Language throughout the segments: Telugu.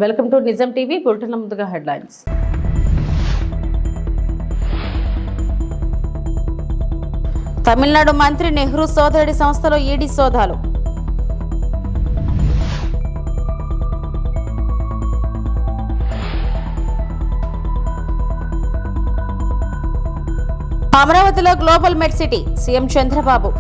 వెల్కమ్ టు నిజం టీవీ. బులెటిన్ల ముందుగా హెడ్లైన్స్. తమిళనాడు మంత్రి నెహ్రూ సోదరుడి సంస్థలో ఈడీ సోదాలు. అమరావతిలో గ్లోబల్ మెడ్ సిటీ, సీఎం చంద్రబాబు.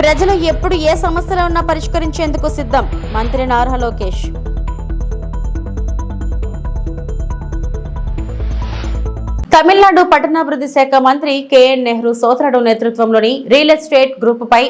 ప్రజలు ఎప్పుడు ఏ సమస్యలు ఉన్నా పరిష్కరించేందుకు సిద్ధం, మంత్రి నారా లోకేష్. తమిళనాడు పట్టణాభివృద్ధి శాఖ మంత్రి కేఎన్ నెహ్రూ సోదరుడు నేతృత్వంలోని రియల్ ఎస్టేట్ గ్రూప్ పై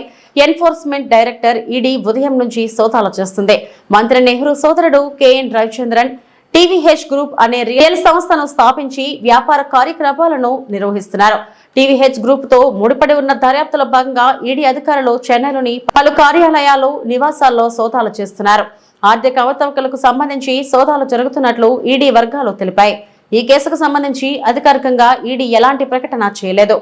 ఎన్ఫోర్స్మెంట్ డైరెక్టర్ ఈడీ ఉదయం నుంచి సోదాలు చేస్తుంది. మంత్రి నెహ్రూ సోదరుడు కేఎన్ రవిచంద్రన్ టీవీహెచ్ గ్రూప్ అనే రియల్ సంస్థను స్థాపించి వ్యాపార కార్యకలాపాలను నిర్వహిస్తున్నారు. టీవీహెచ్ గ్రూప్ తో ముడిపడి ఉన్న దర్యాప్తులో భాగంగా ఈడీ అధికారులు చెన్నైలోని పలు కార్యాలయాలు, నివాసాల్లో సోదాలు చేస్తున్నారు. ఆర్థిక అవకతవకలకు సంబంధించి సోదాలు జరుగుతున్నట్లు ఈడీ వర్గాలు తెలిపాయి. ఈ కేసుకు సంబంధించి అధికారికంగా ఈడీ ఎలాంటి ప్రకటన చేయలేదు.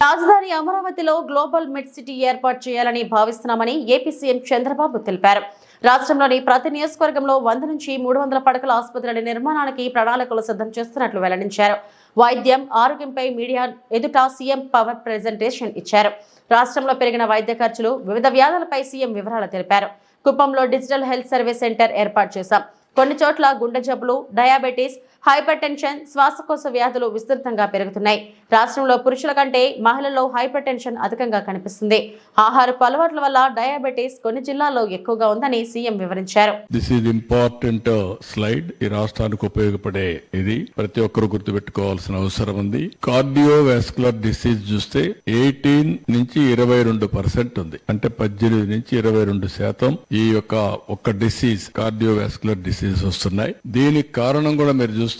రాజధాని అమరావతిలో గ్లోబల్ మెడ్ సిటీ ఏర్పాటు చేయాలని భావిస్తున్నామని ఏపీ సీఎం చంద్రబాబు తెలిపారు. రాష్ట్రంలోని ప్రతి నియోజకవర్గంలో 100 నుంచి 300 పడకల ఆసుపత్రుల నిర్మాణానికి ప్రణాళికలు సిద్ధం చేస్తున్నట్లు వెల్లడించారు. వైద్యం, ఆరోగ్యంపై మీడియా ఎదుట సీఎం పవర్ ప్రెజెంటేషన్ ఇచ్చారు. రాష్ట్రంలో పెరిగిన వైద్య ఖర్చులు, వివిధ వ్యాధులపై సీఎం వివరాలు తెలిపారు. కుప్పంలో డిజిటల్ హెల్త్ సర్వీస్ సెంటర్ ఏర్పాటు చేశాం. కొన్ని చోట్ల గుండె జబ్బులు, డయాబెటీస్, హైపర్ టెన్షన్, శ్వాసకోశ వ్యాధులు విస్తృతంగా పెరుగుతున్నాయి. రాష్ట్రంలో పురుషుల కంటే మహిళల్లో హైపర్ టెన్షన్ అధికంగా కనిపిస్తుంది. ఆహారపు అలవాట్ల వల్ల డయాబెటీస్ కొన్ని జిల్లాల్లో ఎక్కువగా ఉందని సీఎం వివరించారు. This is important slide. ఈ రాష్ట్రానికి ఉపయోగపడే ఇది ప్రతి ఒక్కరు గుర్తుపెట్టుకోవాల్సిన అవసరం ఉంది. కార్డియోవాస్కులర్ డిసీజ్ చూస్తే 18 నుంచి 22% ఉంది. అంటే 18 నుంచి 22% ఈ యొక్క ఒక్క డిసీజ్, కార్డియోవాస్కులర్ డిసీజ్ వస్తున్నాయి. దీనికి కారణం కూడా మీరు చూస్తే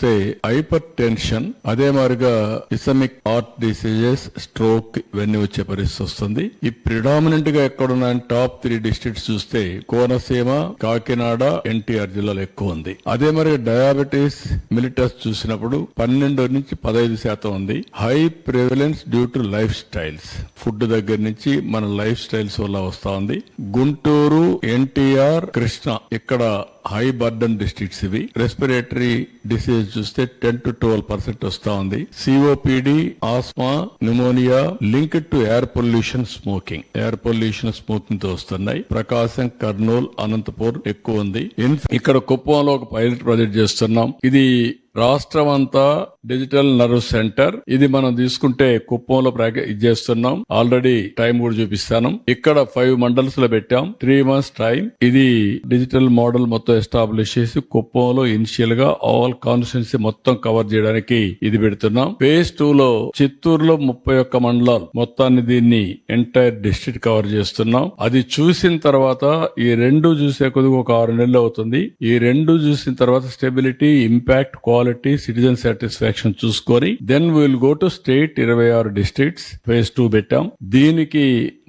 హైపర్ టెన్షన్, అదే మాదిరిగా ఇసమిక్ హార్ట్ డిసీజెస్, స్ట్రోక్ ఇవన్నీ వచ్చే పరిస్థితి వస్తుంది. ఈ ప్రిడామినెంట్ గా ఎక్కడున్న టాప్ 3 డిస్ట్రిక్ట్స్ చూస్తే కోనసీమ, కాకినాడ, ఎన్టీఆర్ జిల్లాలో ఎక్కువ ఉంది. అదే మరి డయాబెటీస్ మిలిటస్ చూసినప్పుడు 12 నుంచి 15% ఉంది. High prevalence due to life styles, food దగ్గర నుంచి మన లైఫ్ స్టైల్స్ వల్ల వస్తా ఉంది. గుంటూరు, ఎన్టీఆర్, కృష్ణ ఇక్కడ హై బర్డన్ డిస్ట్రిక్ట్స్ ఇవి. రెస్పిరేటరీ డిసీజ్ చూస్తే 10 to 12% వస్తా ఉంది. COPD, asthma, pneumonia linked to air pollution, smoking తో వస్తున్నాయి. ప్రకాశం, కర్నూలు, అనంతపూర్ ఎక్కువ ఉంది. ఇక్కడ కుప్పంలో ఒక పైలట్ ప్రాజెక్ట్ చేస్తున్నాం. ఇది రాష్ట్రం అంతా డిజిటల్ నర్వ్ సెంటర్. ఇది మనం తీసుకుంటే కుప్పంలో చేస్తున్నాం. ఆల్రెడీ టైం కూడా చూపిస్తాను. ఇక్కడ 5 మండల్స్ లో పెట్టాం. 3 months టైం. ఇది డిజిటల్ మోడల్ మొత్తం ఎస్టాబ్లిష్ చేసి కుప్పంలో ఇనిషియల్ గా ఆల్ కాన్స్టిట్యున్సీ మొత్తం కవర్ చేయడానికి ఇది పెడుతున్నాం. phase 2 లో చిత్తూరులో 31 మండలాలు మొత్తాన్ని దీన్ని ఎంటైర్ డిస్ట్రిక్ట్ కవర్ చేస్తున్నాం. అది చూసిన తర్వాత ఈ 2 చూసే కొద్దిగా ఒక 6 నెలలు అవుతుంది. ఈ 2 చూసిన తర్వాత stability, impact, quality, citizen satisfaction చూసుకొని then will go to state. 26 districts phase 2 పెట్టాం. దీనికి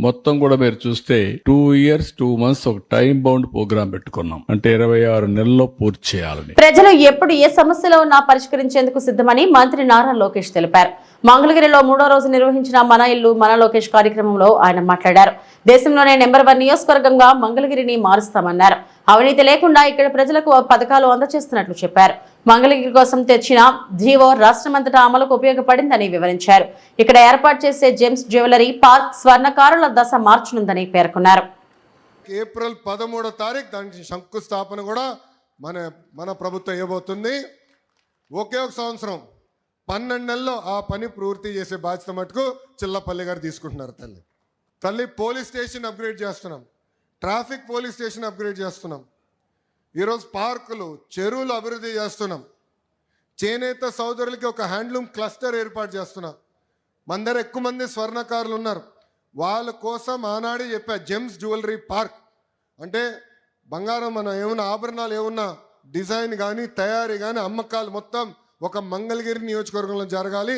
మొత్తం కూడా మీరు చూస్తే 2 years 2 months ఒక టైం బౌండ్ ప్రోగ్రామ్ పెట్టుకున్నాం. అంటే 26 నెలల్లో పూర్తి చేయాలని. ప్రజలు ఎప్పుడు ఏ సమస్యలో ఉన్నా పరిష్కరించేందుకు సిద్ధమని మంత్రి నారా లోకేష్ తెలిపారు. మంగళగిరిలో 3వ రోజు నిర్వహించిన మన ఇల్లు మన లోకేష్ కార్యక్రమంలో ఆయన మాట్లాడారు. దేశంలోనే నెంబర్ 1 నియోజకవర్గంగా మంగళగిరిని మారుస్తామన్నారు. అవినీతి లేకుండా ఇక్కడ ప్రజలకు పథకాలు అందజేస్తున్నట్లు చెప్పారు. మంగళగిరి కోసం తెచ్చిన జీవో రాష్ట్రమంతటా అమలుకు ఉపయోగపడిందని వివరించారు. ఇక్కడ ఏర్పాటు చేసే జెమ్స్ జ్యువెలరీ పార్క్ స్వర్ణకారుల దశ మార్చనుందని పేర్కొన్నారు. ఏప్రిల్ 13వ తారీఖు దానికి శంకుస్థాపన కూడా మన ప్రభుత్వం ఇవ్వబోతుంది. ఒకే ఒక సంవత్సరం 12 నెలల్లో ఆ పని పూర్తి చేసే బాధ్యత మటుకు చిల్లపల్లి గారు తీసుకుంటున్నారు. తల్లి పోలీస్ స్టేషన్ అప్గ్రేడ్ చేస్తున్నాం. ట్రాఫిక్ పోలీస్ స్టేషన్ అప్గ్రేడ్ చేస్తున్నాం. ఈరోజు పార్కులు, చెరువులు అభివృద్ధి చేస్తున్నాం. చేనేత సోదరులకి ఒక హ్యాండ్లూమ్ క్లస్టర్ ఏర్పాటు చేస్తున్నాం. మన దగ్గర ఎక్కువ మంది స్వర్ణకారులు ఉన్నారు. వాళ్ళ కోసం ఆనాడే చెప్పా జెమ్స్ జ్యువెలరీ పార్క్. అంటే బంగారం మన ఏమన్నా ఆభరణాలు ఏమన్నా డిజైన్ కానీ తయారీ కానీ అమ్మకాలు మొత్తం ఒక మంగళగిరి నియోజకవర్గంలో జరగాలి.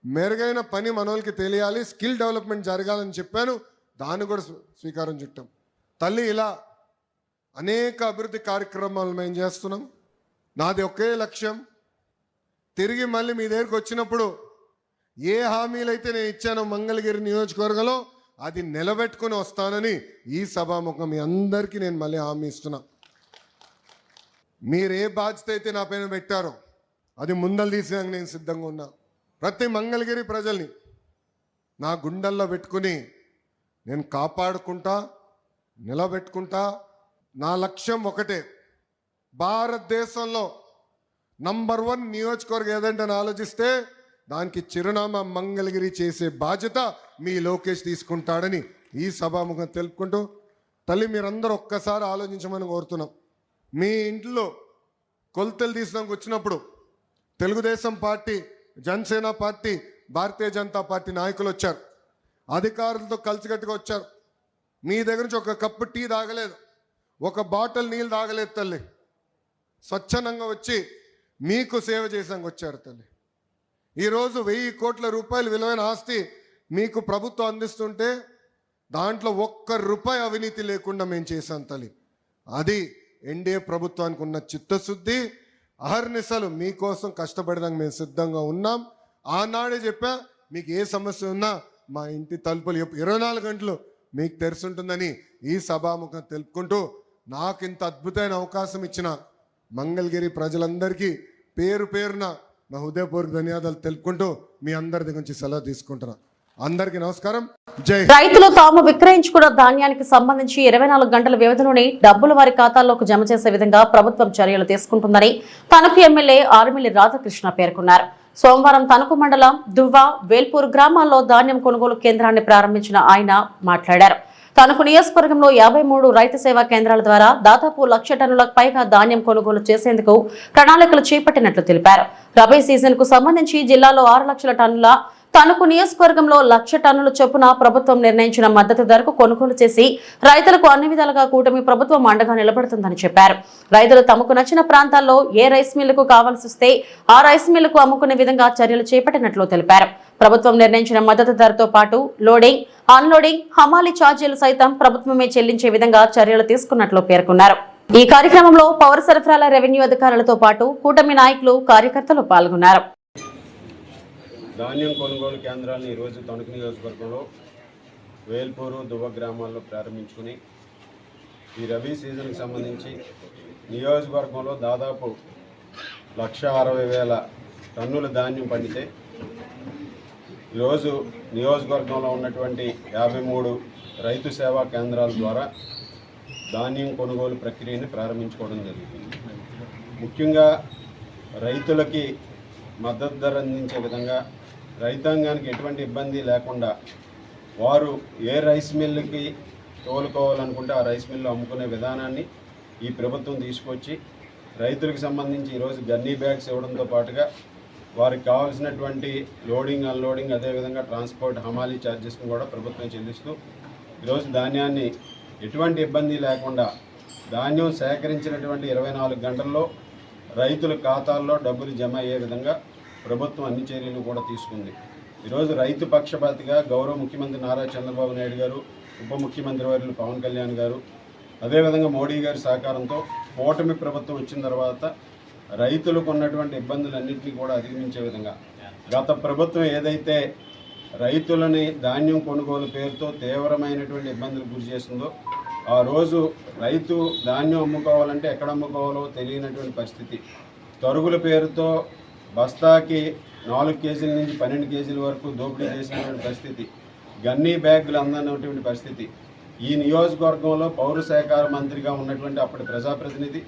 మెరుగైన పని మనోళ్ళకి తెలియాలి, స్కిల్ డెవలప్మెంట్ జరగాలని చెప్పాను. దాన్ని కూడా స్వీకారం చుట్టాం. తల్లి ఇలా అనేక అభివృద్ధి కార్యక్రమాలు మేము చేస్తున్నాం. నాది ఒకే లక్ష్యం, తిరిగి మళ్ళీ మీ దగ్గరికి వచ్చినప్పుడు ఏ హామీలైతే నేను ఇచ్చానో మంగళగిరి నియోజకవర్గంలో అది నిలబెట్టుకుని వస్తానని ఈ సభాముఖం మీ అందరికీ నేను మళ్ళీ హామీ ఇస్తున్నా. మీరు ఏ బాధ్యత అయితే నా పైన పెట్టారో అది ముందలు తీసేందుకు నేను సిద్ధంగా ఉన్నా. ప్రతి మంగళగిరి ప్రజల్ని నా గుండెల్లో పెట్టుకుని నేను కాపాడుకుంటా, నిలబెట్టుకుంటా. నా లక్ష్యం ఒకటే, భారతదేశంలో నంబర్ 1 నియోజకవర్గం ఏదంటే ఆలోచిస్తే దానికి చిరునామా మంగళగిరి చేసే బాధ్యత మీ లోకేష్ తీసుకుంటాడని ఈ సభాముఖం తెలుపుకుంటూ, తల్లి మీరందరూ ఒక్కసారి ఆలోచించమని కోరుతున్నాం. మీ ఇంట్లో కొలతలు తీసినాక వచ్చినప్పుడు Telugu Desam party, Janasena party, Bharatiya Janata party నాయకులు వచ్చారు. అధికారులతో కలిసికట్టుగా వచ్చారు. మీ దగ్గర నుంచి ఒక కప్పు టీ తాగలేదు, ఒక బాటిల్ నీళ్ళు తాగలేదు తల్లి. స్వచ్ఛందంగా వచ్చి మీకు సేవ చేసాక వచ్చారు తల్లి. ఈరోజు 1000 కోట్ల రూపాయలు విలువైన ఆస్తి మీకు ప్రభుత్వం అందిస్తుంటే దాంట్లో ₹1 అవినీతి లేకుండా మేము చేశాం తల్లి. అది ఎన్డీఏ ప్రభుత్వానికి ఉన్న చిత్తశుద్ధి. అహర్నిశలు మీకోసం కష్టపడడానికి మేము సిద్ధంగా ఉన్నాం. ఆనాడే చెప్పా, మీకు ఏ సమస్య ఉన్నా మా ఇంటి తలుపులు 24 గంటలు మీకు తెరుచుంటుందని ఈ సభాముఖం తెలుపుకుంటూ, నాకు ఇంత అద్భుతమైన అవకాశం ఇచ్చిన మంగళగిరి ప్రజలందరికీ పేరు పేరున నా హృదయపూర్వక ధన్యవాదాలు తెలుపుకుంటూ మీ అందరి దగ్గర నుంచి సెలవు తీసుకుంటున్నా. అందరికీ నమస్కారం. జై. రైతులు తాము విక్రయించుకున్న ధాన్యానికి సంబంధించి 24 గంటల వ్యవధిలోనే డబ్బులు వారి ఖాతాల్లోకి జమ చేసే విధంగా ప్రభుత్వం చర్యలు తీసుకుంటుందని తణుకు ఎమ్మెల్యే ఆర్మిల్లి రాధాకృష్ణ పేర్కొన్నారు. సోమవారం తణుకు మండలం దువ్వ, వేల్పూర్ గ్రామాల్లో ధాన్యం కొనుగోలు కేంద్రాన్ని ప్రారంభించిన ఆయన మాట్లాడారు. తణుకు నియోజకవర్గంలో 53 రైతు సేవా కేంద్రాల ద్వారా దాదాపు 1,00,000 టన్నులకు పైగా ధాన్యం కొనుగోలు చేసేందుకు ప్రణాళికలు చేపట్టినట్లు తెలిపారు. రబీ సీజన్ కు సంబంధించి జిల్లాలో 6 లక్షల టన్నుల, తణుకు నియోజకవర్గంలో 1,00,000 టన్నుల చొప్పున ప్రభుత్వం నిర్ణయించిన మద్దతు ధరకు కొనుగోలు చేసి రైతులకు అన్ని విధాలుగా కూటమి ప్రభుత్వం అండగా నిలబడుతుందని చెప్పారు. రైతులు తమకు నచ్చిన ప్రాంతాల్లో ఏ రైస్ మిల్లుకు కావాల్సి వస్తే ఆ రైస్ మిల్లుకు అమ్ముకునే విధంగా చర్యలు చేపట్టినట్లు తెలిపారు. ప్రభుత్వం నిర్ణయించిన మద్దతు ధరతో పాటు లోడింగ్, అన్లోడింగ్, హమాలీ ఛార్జీలు సైతం ప్రభుత్వమే చెల్లించే విధంగా చర్యలు తీసుకున్నట్లు పేర్కొన్నారు. ఈ కార్యక్రమంలో పౌర సరఫరాల, రెవెన్యూ అధికారులతో పాటు కూటమి నాయకులు, కార్యకర్తలు పాల్గొన్నారు. ధాన్యం కొనుగోలు కేంద్రాలను ఈరోజు తణుకు నియోజకవర్గంలో వేల్పూరు, దువ్వ గ్రామాల్లో ప్రారంభించుకుని ఈ రబీ సీజన్కి సంబంధించి నియోజకవర్గంలో దాదాపు 1,60,000 టన్నుల ధాన్యం పండితే ఈరోజు నియోజకవర్గంలో ఉన్నటువంటి 53 రైతు సేవా కేంద్రాల ద్వారా ధాన్యం కొనుగోలు ప్రక్రియను ప్రారంభించుకోవడం జరుగుతుంది. ముఖ్యంగా రైతులకి మద్దతు ధర అందించే విధంగా, రైతాంగానికి ఎటువంటి ఇబ్బంది లేకుండా వారు ఏ రైస్ మిల్లుకి తోలుకోవాలనుకుంటే ఆ రైస్ మిల్లు అమ్ముకునే విధానాన్ని ఈ ప్రభుత్వం తీసుకొచ్చి రైతులకు సంబంధించి ఈరోజు గన్నీ బ్యాగ్స్ ఇవ్వడంతో పాటుగా వారికి కావాల్సినటువంటి లోడింగ్, అన్లోడింగ్, అదేవిధంగా ట్రాన్స్పోర్ట్, హమాలీ ఛార్జెస్ను కూడా ప్రభుత్వం చెల్లిస్తూ ఈరోజు ధాన్యాన్ని ఎటువంటి ఇబ్బంది లేకుండా ధాన్యం సేకరించినటువంటి 24 గంటల్లో రైతుల ఖాతాల్లో డబ్బులు జమ అయ్యే విధంగా ప్రభుత్వం అన్ని చర్యలు కూడా తీసుకుంది. ఈరోజు రైతు పక్షపాతిగా గౌరవ ముఖ్యమంత్రి నారా చంద్రబాబు నాయుడు గారు, ఉప ముఖ్యమంత్రి వర్యులు పవన్ కళ్యాణ్ గారు, అదేవిధంగా మోడీ గారి సహకారంతో కూటమి ప్రభుత్వం వచ్చిన తర్వాత రైతులకు ఉన్నటువంటి ఇబ్బందులన్నింటినీ కూడా అధిగమించే విధంగా గత ప్రభుత్వం ఏదైతే రైతులని ధాన్యం కొనుగోలు పేరుతో తీవ్రమైనటువంటి ఇబ్బందులు గురి చేస్తుందో, ఆ రోజు రైతు ధాన్యం అమ్ముకోవాలంటే ఎక్కడ అమ్ముకోవాలో తెలియనటువంటి పరిస్థితి, తరుగుల పేరుతో బస్తాకి 4 కేజీల నుంచి 12 కేజీల వరకు దోపిడీ చేసినటువంటి పరిస్థితి, గన్నీ బ్యాగులు అందనటువంటి పరిస్థితి. ఈ నియోజకవర్గంలో పౌర శాఖ మంత్రిగా ఉన్నటువంటి అప్పటి ప్రజాప్రతినిధి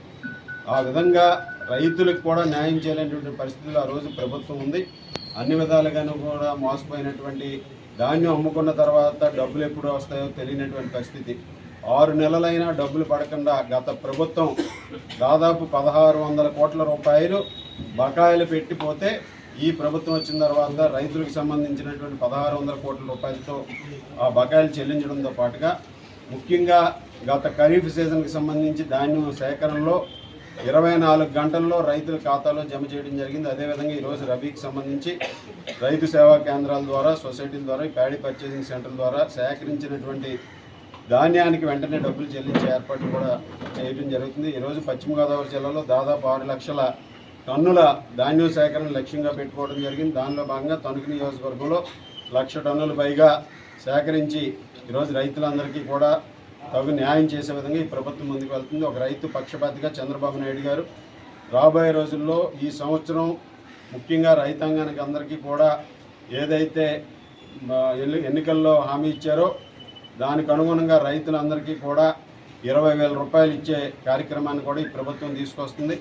ఆ విధంగా రైతులకు కూడా న్యాయం చేయలేనటువంటి పరిస్థితుల్లో ఆ రోజు ప్రభుత్వం ఉంది. అన్ని విధాలుగాను కూడా మోసపోయినటువంటి, ధాన్యం అమ్ముకున్న తర్వాత డబ్బులు ఎప్పుడు వస్తాయో తెలియనటువంటి పరిస్థితి. 6 నెలలైనా డబ్బులు పడకుండా గత ప్రభుత్వం దాదాపు 1,600 కోట్ల రూపాయలు బకాయిలు పెట్టిపోతే ఈ ప్రభుత్వం వచ్చిన తర్వాత రైతులకు సంబంధించినటువంటి 1,600 కోట్ల రూపాయలతో ఆ బకాయిలు చెల్లించడంతో పాటుగా ముఖ్యంగా గత ఖరీఫ్ సీజన్కి సంబంధించి ధాన్యం సేకరణలో 24 గంటల్లో రైతుల ఖాతాలో జమ చేయడం జరిగింది. అదేవిధంగా ఈరోజు రబీకి సంబంధించి రైతు సేవా కేంద్రాల ద్వారా, సొసైటీల ద్వారా, ప్యాడీ పర్చేసింగ్ సెంటర్ ద్వారా సేకరించినటువంటి ధాన్యానికి వెంటనే డబ్బులు చెల్లించే ఏర్పాట్లు కూడా చేయడం జరుగుతుంది. ఈరోజు పశ్చిమ గోదావరి జిల్లాలో దాదాపు 6 లక్షల టన్నుల ధాన్యం సేకరణ లక్ష్యంగా పెట్టుకోవడం జరిగింది. దానిలో భాగంగా తణుకు నియోజకవర్గంలో 1,00,000 టన్నుల పైగా సేకరించి ఈరోజు రైతులందరికీ కూడా తగు న్యాయం చేసే విధంగా ఈ ప్రభుత్వం ముందుకు వెళ్తుంది. ఒక రైతు పక్షపాతిగా చంద్రబాబు నాయుడు గారు రాబోయే రోజుల్లో ఈ సంవత్సరం ముఖ్యంగా రైతాంగానికి అందరికీ కూడా ఏదైతే ఎన్నికల్లో హామీ ఇచ్చారో దానికి అనుగుణంగా రైతులందరికీ కూడా 20,000 రూపాయలు ఇచ్చే కార్యక్రమాన్ని కూడా ఈ ప్రభుత్వం తీసుకొస్తుంది.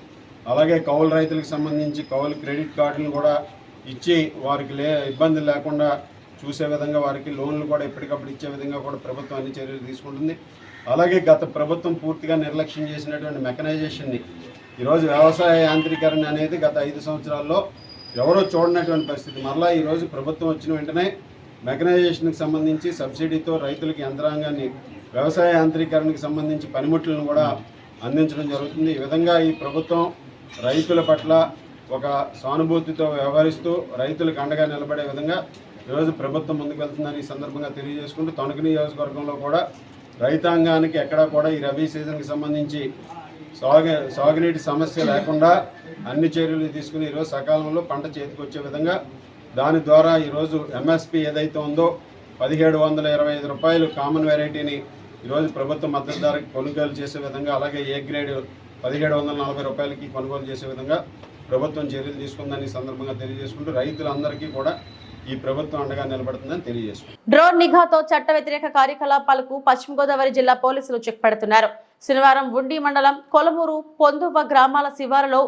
అలాగే కౌలు రైతులకు సంబంధించి కౌలు క్రెడిట్ కార్డులను కూడా ఇచ్చి వారికి ఇబ్బందులు లేకుండా చూసే విధంగా, వారికి లోన్లు కూడా ఎప్పటికప్పుడు ఇచ్చే విధంగా కూడా ప్రభుత్వం అన్ని చర్యలు తీసుకుంటుంది. అలాగే గత ప్రభుత్వం పూర్తిగా నిర్లక్ష్యం చేసినటువంటి మెకనైజేషన్ని, ఈరోజు వ్యవసాయ యాంత్రీకరణ అనేది గత 5 సంవత్సరాల్లో ఎవరో చూడనటువంటి పరిస్థితి. మరలా ఈరోజు ప్రభుత్వం వచ్చిన వెంటనే మెకనైజేషన్కి సంబంధించి సబ్సిడీతో రైతులకి యంత్రాంగాన్ని, వ్యవసాయ యాంత్రీకరణకి సంబంధించి పనిముట్లను కూడా అందించడం జరుగుతుంది. ఈ విధంగా ఈ ప్రభుత్వం రైతుల పట్ల ఒక సానుభూతితో వ్యవహరిస్తూ రైతులకు అండగా నిలబడే విధంగా ఈరోజు ప్రభుత్వం ముందుకు వెళ్తుందని ఈ సందర్భంగా తెలియజేసుకుంటూ, తణుకు నియోజకవర్గంలో కూడా రైతాంగానికి ఎక్కడా కూడా ఈ రబీ సీజన్కి సంబంధించి సాగునీటి సమస్య లేకుండా అన్ని చర్యలు తీసుకుని ఈరోజు సకాలంలో పంట చేతికి వచ్చే విధంగా, దాని ద్వారా ఈరోజు ఎంఎస్పి ఏదైతే ఉందో 1,725 రూపాయలు కామన్ వెరైటీని ఈరోజు ప్రభుత్వం మద్దతు ధరకి కొనుగోలు చేసే విధంగా, అలాగే ఏ గ్రేడ్ 1,740 రూపాయలకి కొనుగోలు చేసే విధంగా ప్రభుత్వం చర్యలు తీసుకుందని సందర్భంగా తెలియజేసుకుంటూ రైతులందరికీ కూడా ఈ ప్రభుత్వం అండగా నిలబడుతుందని తెలియజేసుకుంటారు. డ్రోన్ నిఘాతో చట్ట వ్యతిరేక కార్యకలాపాలకు పశ్చిమ గోదావరి జిల్లా పోలీసులు చెక్ పెడుతున్నారు. శనివారం ఉండి మండలం కొలమూరు పొందువ గ్రామాల శివారులో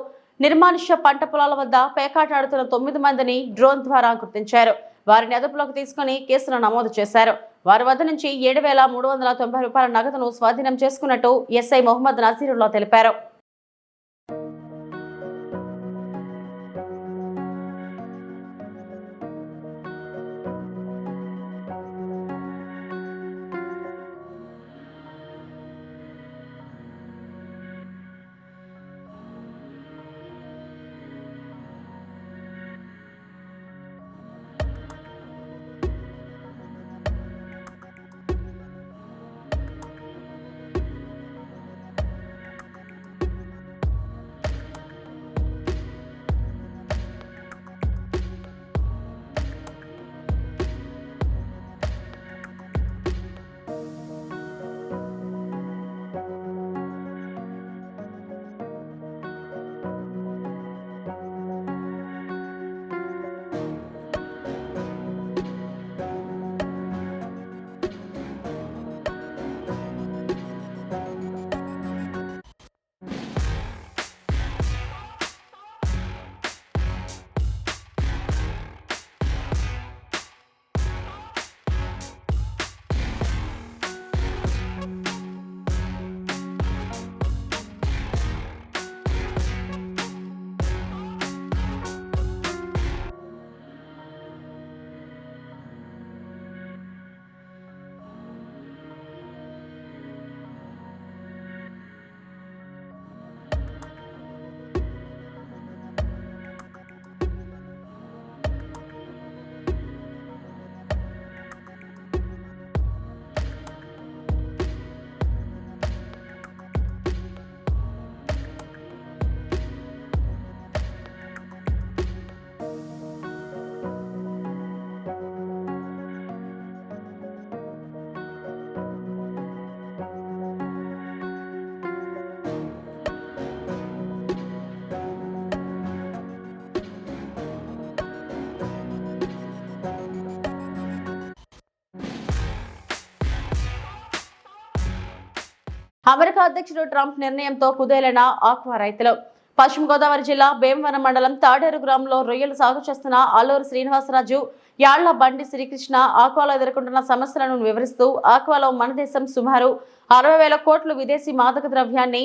నిర్మానుష్య పంట పొలాల వద్ద పేకాటాడుతున్న 9 మందిని డ్రోన్ ద్వారా గుర్తించారు. వారిని అదుపులోకి తీసుకుని కేసులు నమోదు చేశారు. వారి వద్ద నుంచి 7,390 రూపాయల నగదును స్వాధీనం చేసుకున్నట్టు ఎస్ఐ మొహమ్మద్ నజీరుల్లా తెలిపారు. అమెరికా అధ్యక్షుడు ట్రంప్ నిర్ణయంతో కుదేలైన ఆక్వా రైతులు. పశ్చిమ గోదావరి జిల్లా భీమవరం మండలం తాడేరు గ్రామంలో రొయ్యలు సాగు చేస్తున్న అల్లూరు శ్రీనివాసరాజు, యాళ్ల బండి శ్రీకృష్ణ ఆక్వాలో ఎదుర్కొంటున్న సమస్యలను వివరిస్తూ ఆక్వాలో మన దేశం సుమారు 60,000 కోట్లు విదేశీ మాదక ద్రవ్యాన్ని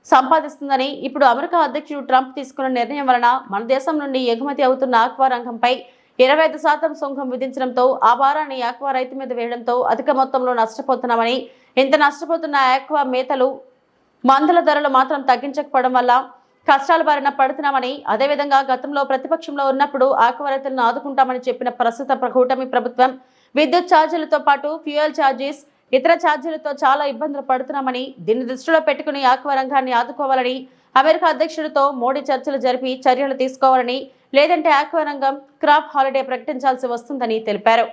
సంపాదిస్తుందని, ఇప్పుడు అమెరికా అధ్యక్షుడు ట్రంప్ తీసుకున్న నిర్ణయం వలన మన దేశం నుండి ఎగుమతి అవుతున్న ఆక్వా రంగంపై 25% సుంకం విధించడంతో ఆ భారాన్ని ఆక్వా రైతు మీద వేయడంతో అధిక మొత్తంలో నష్టపోతున్నామని, ఇంత నష్టపోతున్న ఆక్వా మేతలు మందుల ధరలు మాత్రం తగ్గించకపోవడం వల్ల కష్టాల బారిన పడుతున్నామని, అదేవిధంగా గతంలో ప్రతిపక్షంలో ఉన్నప్పుడు ఆక్వా రైతులను ఆదుకుంటామని చెప్పిన ప్రస్తుత కూటమి ప్రభుత్వం విద్యుత్ ఛార్జీలతో పాటు ఫ్యూయల్ ఛార్జెస్, ఇతర ఛార్జీలతో చాలా ఇబ్బందులు పడుతున్నామని, దీన్ని దృష్టిలో పెట్టుకుని ఆక్వా రంగాన్ని ఆదుకోవాలని అమెరికా అధ్యక్షుడితో మోడీ చర్చలు జరిపి చర్యలు తీసుకోవాలని, లేదంటే ఆక్వా రంగం క్రాప్ హాలిడే ప్రకటించాల్సి వస్తుందని తెలిపారు.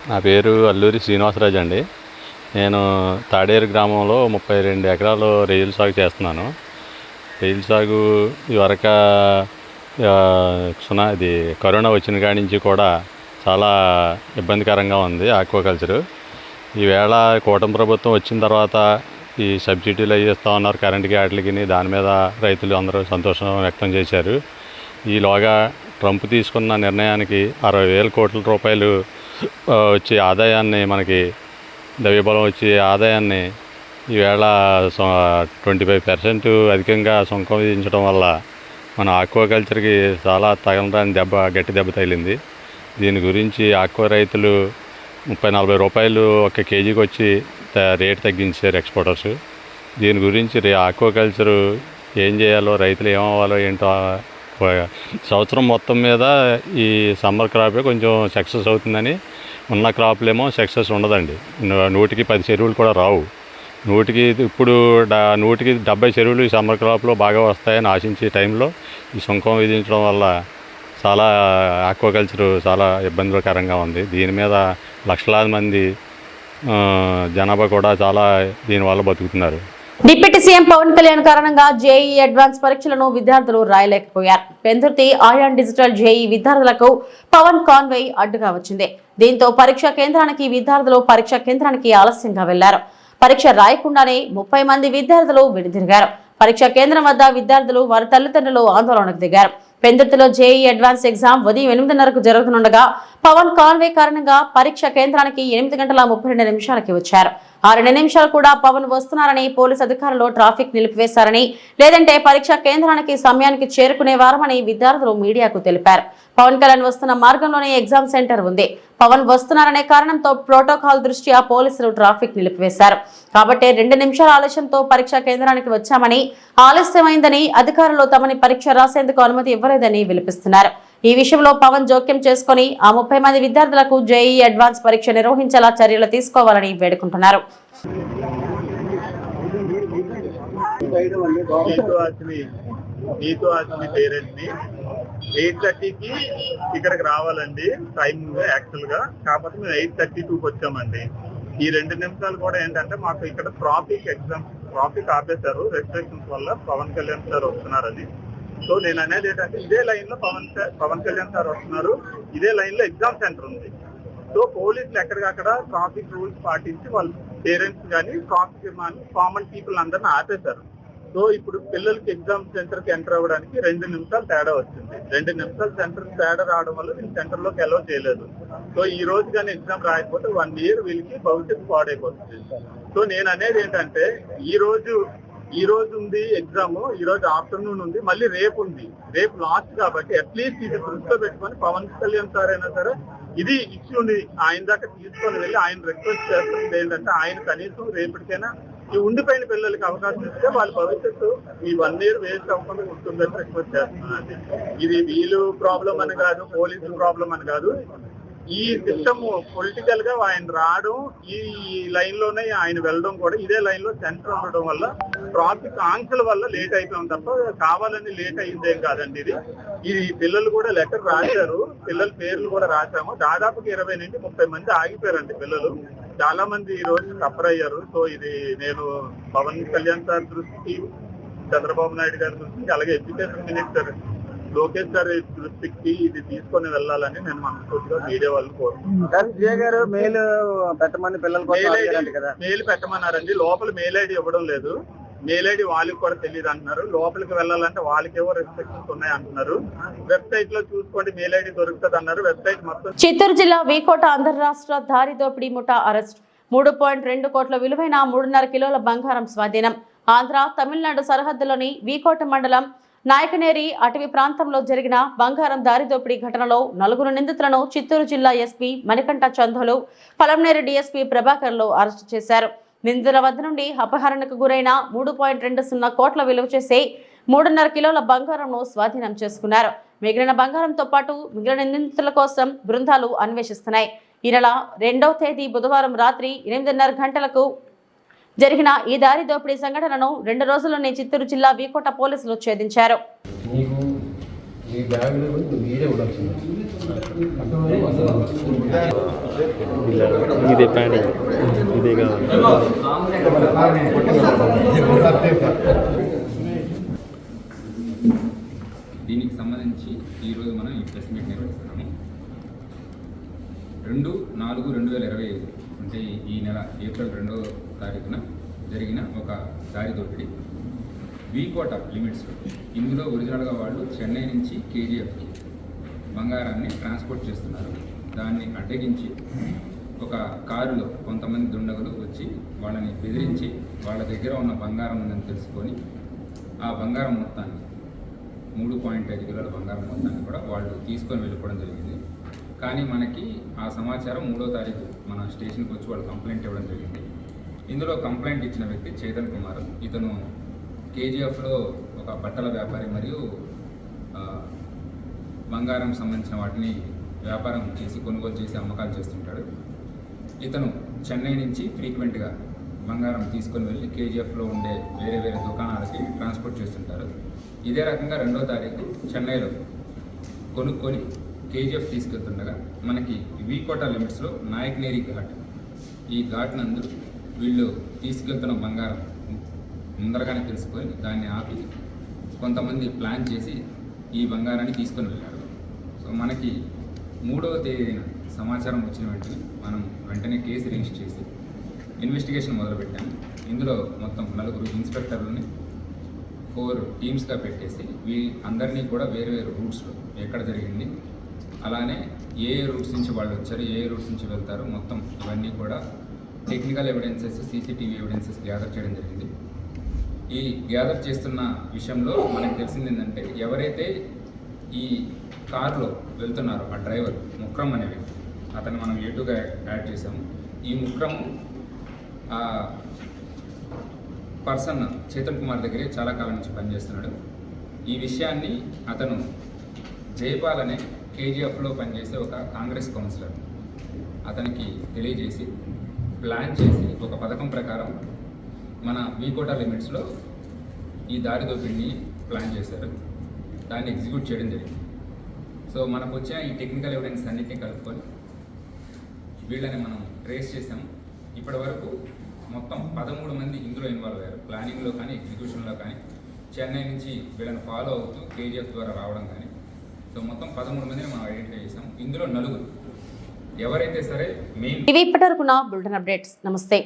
నా పేరు అల్లూరి శ్రీనివాసరాజు అండి. నేను తాడేరు గ్రామంలో 32 ఎకరాలు రొయ్యల సాగు చేస్తున్నాను. రొయ్యల సాగు ఇదివరకు ఇది కరోనా వచ్చిన కాడి నుంచి కూడా చాలా ఇబ్బందికరంగా ఉంది ఆక్వాకల్చరు. ఈవేళ కూటమి ప్రభుత్వం వచ్చిన తర్వాత ఈ సబ్సిడీలు అవి ఇస్తూ ఉన్నారు కరెంటుకి వాటికి, దాని మీద రైతులు అందరూ సంతోషం వ్యక్తం చేశారు. ఈలోగా ట్రంప్ తీసుకున్న నిర్ణయానికి 60,000 కోట్ల రూపాయలు వచ్చే ఆదాయాన్ని, మనకి ద్రవ్యబలం వచ్చే ఆదాయాన్ని ఈవేళ 25% అధికంగా సుంకం విధించడం వల్ల మన ఆక్వాకల్చర్కి చాలా తగలరాని గట్టి దెబ్బ తగిలింది. దీని గురించి ఆక్వా రైతులు 30-40 రూపాయలు ఒక కేజీకి వచ్చి రేటు తగ్గించారు ఎక్స్పోర్టర్స్. దీని గురించి ఆక్వాకల్చరు ఏం చేయాలో, రైతులు ఏమవ్వాలో ఏంటో, సంవత్సరం మొత్తం మీద ఈ సమ్మర్ క్రాపే కొంచెం సక్సెస్ అవుతుందని, ఉన్న క్రాప్లేమో సక్సెస్ ఉండదండి. 100కి 10 చెరువులు కూడా రావు. 100కి 70 చెరువులు ఈ సమ్మర్ క్రాప్లో బాగా వస్తాయని ఆశించే టైంలో ఈ సుంకం విధించడం వల్ల చాలా ఆక్వాకల్చరు చాలా ఇబ్బందికరంగా ఉంది. దీని మీద లక్షలాది మంది జనాభా కూడా చాలా దీనివల్ల బతుకుతున్నారు. డిప్యూటీ సీఎం పవన్ కళ్యాణ్ కారణంగా జేఈ అడ్వాన్స్ పరీక్షలను విద్యార్థులు రాయలేకపోయారు. పెందుర్తి ఆయాన్ డిజిటల్ జేఈ విద్యార్థులకు పవన్ కాన్వే అడ్డుగా వచ్చింది. దీంతో పరీక్షా కేంద్రానికి విద్యార్థులు పరీక్షా కేంద్రానికి ఆలస్యంగా వెళ్లారు. పరీక్ష రాయకుండానే 30 మంది విద్యార్థులు వెనుదిరిగారు. పరీక్షా కేంద్రం వద్ద విద్యార్థులు, వారి తల్లిదండ్రులు ఆందోళనకు దిగారు. పెందుర్తిలో జేఈ అడ్వాన్స్ ఎగ్జామ్ ఉదయం 8:30కు జరుగుతుండగా పవన్ కాన్వే కారణంగా పరీక్ష కేంద్రానికి 8:32 వచ్చారు. 2 నిమిషాలు కూడా పవన్ వస్తున్నారని పోలీసు అధికారులు ట్రాఫిక్ నిలిపివేశారని, లేదంటే పరీక్షా కేంద్రానికి సమయానికి చేరుకునేవారమని విద్యార్థులు మీడియాకు తెలిపారు. పవన్ కళ్యాణ్ వస్తున్న మార్గంలోనే ఎగ్జామ్ సెంటర్ ఉంది. పవన్ వస్తున్నారనే కారణంతో ప్రోటోకాల్ దృష్ట్యా పోలీసులు ట్రాఫిక్ నిలిపివేశారు. కాబట్టి 2 నిమిషాల ఆలస్యంతో పరీక్షా కేంద్రానికి వచ్చామని, ఆలస్యమైందని, అధికారులు తమని పరీక్ష రాసేందుకు అనుమతి ఇవ్వలేదని విలిపిస్తున్నారు. ఈ విషయంలో పవన్ జోక్యం చేసుకుని ఆ 30 మంది విద్యార్థులకు జేఈ అడ్వాన్స్ పరీక్ష నిర్వహించేలా చర్యలు తీసుకోవాలని వేడుకుంటున్నారు. నీతో వచ్చిన పేరెంట్ ని 8:30కి ఇక్కడికి రావాలండి టైం యాక్చువల్ గా. కాకపోతే మేము 8:32కి వచ్చామండి. ఈ 2 నిమిషాలు కూడా ఏంటంటే మాకు ఇక్కడ ట్రాఫిక్ ఆపేశారు రెస్ట్రిక్షన్స్ వల్ల. పవన్ కళ్యాణ్ సార్ వస్తున్నారని. సో నేను అనేది ఏంటంటే ఇదే లైన్ లో పవన్ కళ్యాణ్ సార్ వస్తున్నారు, ఇదే లైన్ లో ఎగ్జామ్ సెంటర్ ఉంది. సో పోలీసులు ఎక్కడికక్కడ ట్రాఫిక్ రూల్స్ పాటించి వాళ్ళ పేరెంట్స్ కానీ ట్రాఫిక్ కామన్ పీపుల్ అందరిని ఆపేశారు. సో ఇప్పుడు పిల్లలకి ఎగ్జామ్ సెంటర్కి ఎంటర్ అవ్వడానికి 2 నిమిషాలు తేడా వచ్చింది. 2 నిమిషాలు సెంటర్ తేడా రావడం వల్ల వీళ్ళు సెంటర్లోకి అలౌ చేయలేదు. సో ఈ రోజు కానీ ఎగ్జామ్ రాయకపోతే 1 ఇయర్ వీళ్ళకి భవిష్యత్తు పాడైపోతుంది. సో నేను అనేది ఏంటంటే ఈ రోజు ఉంది ఎగ్జామ్, ఈ రోజు ఆఫ్టర్నూన్ ఉంది, మళ్ళీ రేపు ఉంది. రేపు లాస్ట్ కాబట్టి అట్లీస్ట్ ఇది దృష్టిలో పెట్టుకొని పవన్ కళ్యాణ్ సార్ అయినా సరే ఇది ఇష్యూని ఆయన దాకా తీసుకొని వెళ్ళి ఆయన రిక్వెస్ట్ చేస్తుంది ఏంటంటే ఆయన కనీసం రేపటికైనా ఈ ఉండిపోయిన పిల్లలకి అవకాశం ఇస్తే వాళ్ళ భవిష్యత్తు ఈ 1 ఇయర్ వేస్ట్ అవ్వకుండా ఉంటుందని రిక్వెస్ట్ చేస్తున్నానండి. ఇది వీళ్ళు ప్రాబ్లం అని కాదు, పోలీసుల ప్రాబ్లం అని కాదు. ఈ సిస్టమ్ పొలిటికల్ గా ఆయన రావడం, ఈ లైన్ లోనే ఆయన వెళ్ళడం కూడా ఇదే లైన్ లో సెంటర్ ఉండడం వల్ల ట్రాఫిక్ ఆంక్షల వల్ల లేట్ అయిపోయాం తప్ప కావాలని లేట్ అయిందేం కాదండి. ఇది పిల్లలు కూడా లెటర్ రాశారు, పిల్లల పేర్లు కూడా రాశాము. దాదాపు 20 నుండి 30 మంది ఆగిపోయారండి పిల్లలు. చాలా మంది ఈ రోజు సఫర్ అయ్యారు. సో ఇది నేను పవన్ కళ్యాణ్ సార్ దృష్టికి, చంద్రబాబు నాయుడు గారి దృష్టికి, అలాగే ఎడ్యుకేషన్ మినిస్టర్ లోకేష్ గారి దృష్టికి ఇది తీసుకొని వెళ్ళాలని నేను మనస్ఫూర్తిగా మీడియా వాళ్ళు కోరుతున్నాను. మెయిల్ పెట్టమని మెయిల్ పెట్టమన్నారండి. లోపల మెయిల్ ఐడి ఇవ్వడం లేదు. మెయిల్ ఐడి వాళ్ళకి కూడా తెలియదు అంటున్నారు. లోపలికి వెళ్ళాలంటే వాళ్ళకేవో రెస్ట్రిక్షన్స్ ఉన్నాయి అంటున్నారు. వెబ్సైట్ లో చూసుకోండి మెయిల్ ఐడి దొరుకుతుంది అన్నారు. వెబ్సైట్ మొత్తం. చిత్తూరు జిల్లా వీకోట అంతర్రాష్ట్ర దారి దోపిడీ ముఠా అరెస్ట్. 3.2 కోట్ల విలువైన 3.5 కిలోల బంగారం స్వాధీనం. ఆంధ్ర తమిళనాడు సరిహద్దులోని వీకోట మండలం నాయకనేరి అటవీ ప్రాంతంలో జరిగిన బంగారం దారి దోపిడీ ఘటనలో 4 నిందితులను చిత్తూరు జిల్లా ఎస్పీ మణికంఠ చందోలు, పలంనేరు డీఎస్పీ ప్రభాకర్లు అరెస్టు చేశారు. నిందితుల వద్ద నుండి అపహరణకు గురైన 3.20 కోట్ల విలువ చేసే 3.5 కిలోల బంగారంను స్వాధీనం చేసుకున్నారు. మిగిలిన బంగారంతో పాటు మిగిలిన నిందితుల కోసం బృందాలు అన్వేషిస్తున్నాయి. ఈ నెల 2వ తేదీ బుధవారం రాత్రి 8:30 గంటలకు జరిగిన ఈ దారి దోపిడీ సంఘటనను 2 రోజుల్లోనే చిత్తూరు జిల్లా వీకోట పోలీసులు ఛేదించారు. దీనికి సంబంధించి ఈరోజు మనం ఈ ప్రెస్ మీట్ నిర్వహిస్తున్నాము. 2/4/2025 అంటే ఈ నెల ఏప్రిల్ 2వ తారీఖున జరిగిన ఒక దారి దోపిడీ వీకోట లిమిట్స్లో. ఇందులో ఒరిజినల్గా వాళ్ళు చెన్నై నుంచి కేజీఎఫ్కి బంగారాన్ని ట్రాన్స్పోర్ట్ చేస్తున్నారు. దాన్ని అడ్డగించి ఒక కారులో కొంతమంది దుండగులు వచ్చి వాళ్ళని బెదిరించి వాళ్ళ దగ్గర ఉన్న బంగారం ఉందని తెలుసుకొని ఆ బంగారం మొత్తాన్ని 3.5 కిలోల బంగారం మొత్తాన్ని కూడా వాళ్ళు తీసుకొని వెళ్ళిపోవడం జరిగింది. కానీ మనకి ఆ సమాచారం 3వ తారీఖు మన స్టేషన్కి వచ్చి వాళ్ళు కంప్లైంట్ ఇవ్వడం జరిగింది. ఇందులో కంప్లైంట్ ఇచ్చిన వ్యక్తి చేతన్ కుమార్. ఇతను కేజీఎఫ్లో ఒక బట్టల వ్యాపారి మరియు బంగారం సంబంధించిన వాటిని వ్యాపారం చేసి కొనుగోలు చేసి అమ్మకాలు చేస్తుంటాడు. ఇతను చెన్నై నుంచి ఫ్రీక్వెంట్గా బంగారం తీసుకొని వెళ్ళి కేజీఎఫ్లో ఉండే వేరే వేరే దుకాణాలకి ట్రాన్స్పోర్ట్ చేస్తుంటారు. ఇదే రకంగా 2వ తారీఖు చెన్నైలో కొనుక్కొని కేజీఎఫ్ తీసుకెళ్తుండగా మనకి వీకోట లిమిట్స్లో నాయకనేరి ఘాట్, ఈ ఘాట్ నందు వీళ్ళు తీసుకెళ్తున్న బంగారం ముందరగానే తెలుసుకొని దాన్ని ఆపి కొంతమంది ప్లాన్ చేసి ఈ బంగారాన్ని తీసుకొని వెళ్ళారు. సో మనకి 3వ తేదీన సమాచారం వచ్చిన మనం వెంటనే కేసు రిజిస్టర్ చేసి ఇన్వెస్టిగేషన్ మొదలుపెట్టాము. ఇందులో మొత్తం 4 ఇన్స్పెక్టర్లని 4 టీమ్స్గా పెట్టేసి అందరినీ కూడా వేరు వేరు రూట్స్లో ఎక్కడ జరిగింది, అలానే ఏ రూట్స్ నుంచి వాళ్ళు వచ్చారు, ఏ రూట్స్ నుంచి వెళ్తారు, మొత్తం ఇవన్నీ కూడా technical evidences, CCTV evidences gather చేయడం జరిగింది. ఈ గ్యాదర్ చేస్తున్న విషయంలో మనకు తెలిసింది ఏంటంటే ఎవరైతే ఈ కారులో వెళ్తున్నారో ఆ డ్రైవర్ ముక్రమ్ అనే వ్యక్తి, అతన్ని మనం ఏటుగా యాడ్ చేసాము. ఈ ముక్రమ్ పర్సన్ చేతన్ కుమార్ దగ్గరే చాలా కాలం నుంచి పనిచేస్తున్నాడు. ఈ విషయాన్ని అతను జైపాల్ అనే కేజీఎఫ్లో పనిచేసే ఒక కాంగ్రెస్ కౌన్సిలర్ అతనికి తెలియజేసి ప్లాన్ చేసి ఒక పథకం ప్రకారం మన వీకోట లిమిట్స్లో ఈ దారి దోపిడిని ప్లాన్ చేశారు. దాన్ని ఎగ్జిక్యూట్ చేయడం జరిగింది. సో మనకు వచ్చిన ఈ టెక్నికల్ ఎవిడెన్స్ అన్నిటినీ కలుపుకొని వీళ్ళని మనం ట్రేస్ చేసాము. ఇప్పటి వరకు మొత్తం 13 మంది ఇందులో ఇన్వాల్వ్ అయ్యారు. ప్లానింగ్లో కానీ ఎగ్జిక్యూషన్లో కానీ చెన్నై నుంచి వీళ్ళని ఫాలో అవుతూ కేజీఎఫ్ ద్వారా రావడం కానీ. సో మొత్తం 13 మందిని మనం ఐడెంటిఫై చేసాం. ఇందులో 4 ఎవరైతే సరే మెయిన్. ఇవి ఇప్పటివరకున్న బులెటిన్ అప్డేట్స్. నమస్తే.